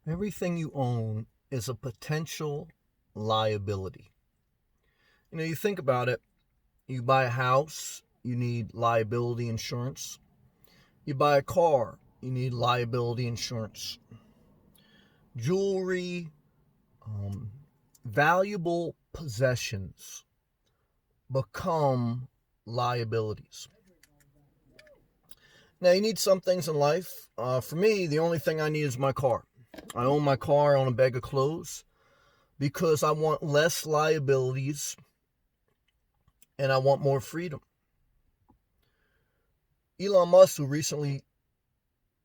Everything you own is a potential liability. You think about it. You buy a house, you need liability insurance. You buy a car, you need liability insurance. Jewelry, valuable possessions become liabilities. Now, you need some things in life. For me, the only thing I need is my car. I own my car, I own a bag of clothes because I want less liabilities and I want more freedom. Elon Musk, who recently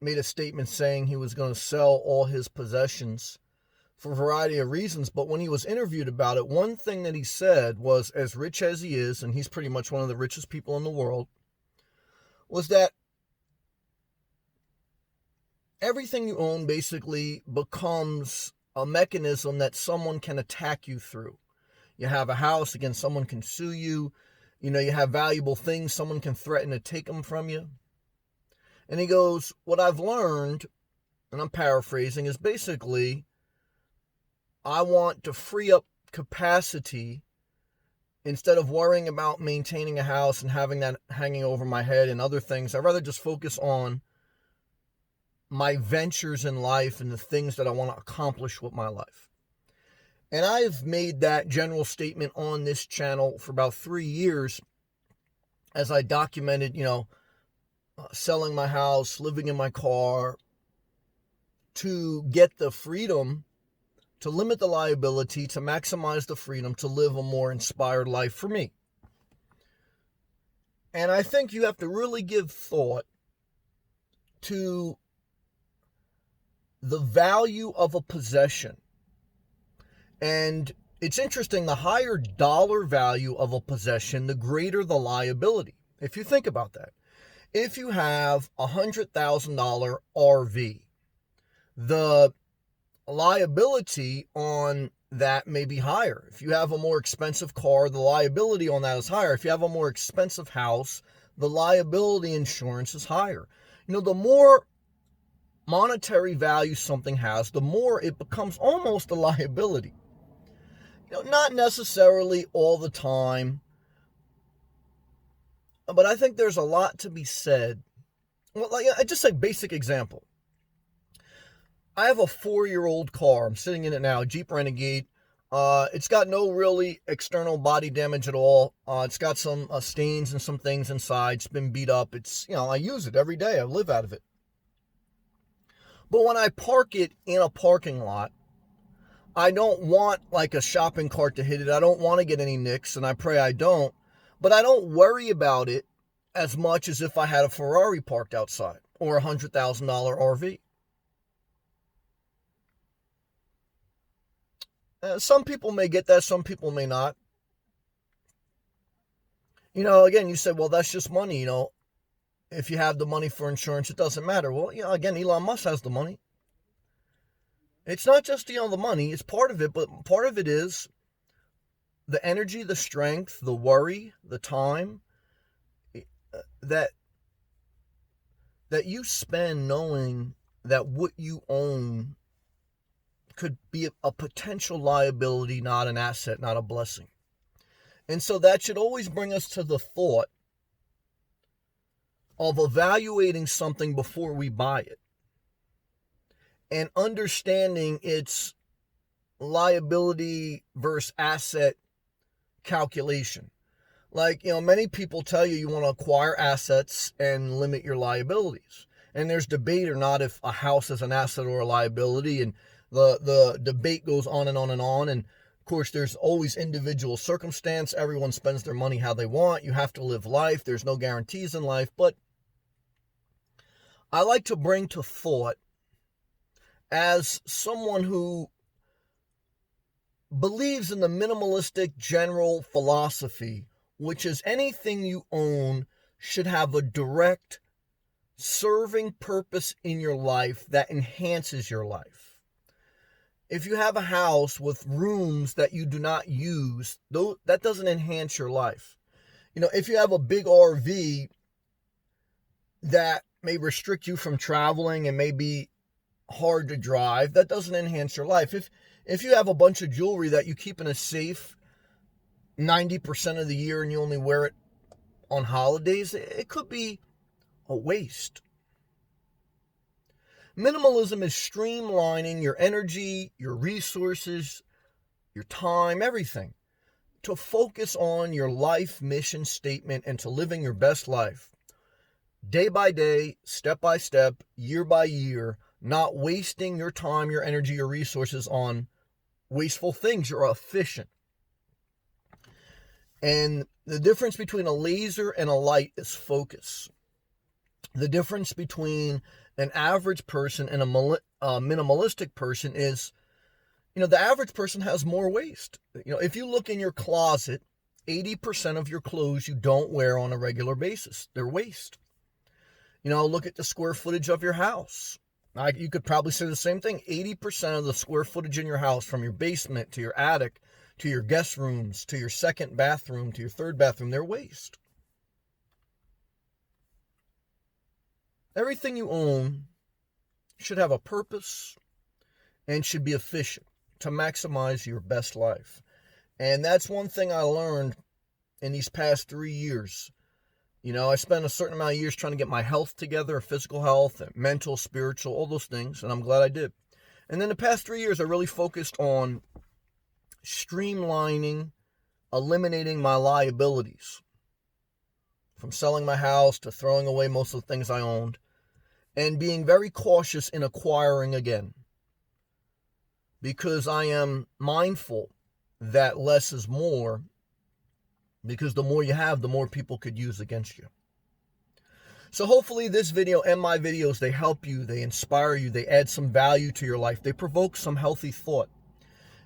made a statement saying he was going to sell all his possessions for a variety of reasons, but when he was interviewed about it, one thing that he said was, as rich as he is, and he's pretty much one of the richest people in the world, was that everything you own basically becomes a mechanism that someone can attack you through. You have a house, again, someone can sue you. You have valuable things, someone can threaten to take them from you. And he goes, what I've learned, and I'm paraphrasing, is basically, I want to free up capacity instead of worrying about maintaining a house and having that hanging over my head and other things. I'd rather just focus on my ventures in life and the things that I want to accomplish with my life. And I've made that general statement on this channel for about 3 years as I documented, selling my house, living in my car, to get the freedom, to limit the liability, to maximize the freedom, to live a more inspired life for me. And I think you have to really give thought to the value of a possession. And it's interesting, the higher dollar value of a possession, the greater the liability. If you think about that. If you have a $100,000 RV, the liability on that may be higher. If you have a more expensive car, the liability on that is higher. If you have a more expensive house, the liability insurance is higher. The more monetary value something has, the more it becomes almost a liability. Not necessarily all the time, but I think there's a lot to be said. Well, I just say basic example. I have a 4-year-old car. I'm sitting in it now, a Jeep Renegade. It's got no really external body damage at all. It's got some stains and some things inside. It's been beat up. It's, I use it every day. I live out of it. But when I park it in a parking lot, I don't want like a shopping cart to hit it. I don't want to get any nicks, and I pray I don't. But I don't worry about it as much as if I had a Ferrari parked outside or a $100,000 RV. Some people may get that, some people may not. Again, you say, well, that's just money. If you have the money for insurance, it doesn't matter. Well, again, Elon Musk has the money. It's not just, the money, it's part of it, but part of it is the energy, the strength, the worry, the time that you spend knowing that what you own could be a potential liability, not an asset, not a blessing. And so that should always bring us to the thought of evaluating something before we buy it and understanding its liability versus asset calculation. Like, many people tell you want to acquire assets and limit your liabilities. And there's debate or not if a house is an asset or a liability, and the debate goes on and on and on. And of course, there's always individual circumstance. Everyone spends their money how they want. You have to live life. There's no guarantees in life. But I like to bring to thought, as someone who believes in the minimalistic general philosophy, which is anything you own should have a direct serving purpose in your life that enhances your life. If you have a house with rooms that you do not use, that doesn't enhance your life. If you have a big RV that may restrict you from traveling and may be hard to drive, that doesn't enhance your life. If you have a bunch of jewelry that you keep in a safe 90% of the year and you only wear it on holidays, it could be a waste. Minimalism is streamlining your energy, your resources, your time, everything, to focus on your life mission statement and to living your best life. Day by day, step by step, year by year, not wasting your time, your energy, your resources on wasteful things. You're efficient. And the difference between a laser and a light is focus. The difference between an average person and a minimalistic person is, the average person has more waste. If you look in your closet, 80% of your clothes you don't wear on a regular basis. They're waste. Look at the square footage of your house. You could probably say the same thing. 80% of the square footage in your house, from your basement to your attic, to your guest rooms, to your second bathroom, to your third bathroom, they're waste. Everything you own should have a purpose and should be efficient to maximize your best life. And that's one thing I learned in these past 3 years. I spent a certain amount of years trying to get my health together, physical health, mental, spiritual, all those things, and I'm glad I did. And then the past 3 years, I really focused on streamlining, eliminating my liabilities, from selling my house to throwing away most of the things I owned, and being very cautious in acquiring again, because I am mindful that less is more, because the more you have, the more people could use against you. So hopefully this video and my videos, they help you, they inspire you, they add some value to your life, they provoke some healthy thought.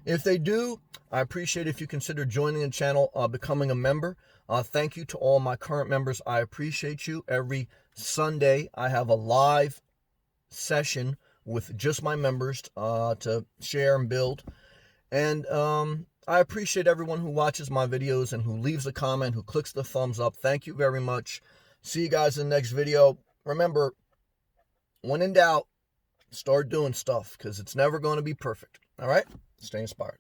If they do, I appreciate if you consider joining the channel, becoming a member. Thank you to all my current members. I appreciate you. Every Sunday, I have a live session with just my members to share and build. And I appreciate everyone who watches my videos and who leaves a comment, who clicks the thumbs up. Thank you very much. See you guys in the next video. Remember, when in doubt, start doing stuff, because it's never going to be perfect. All right? Stay inspired.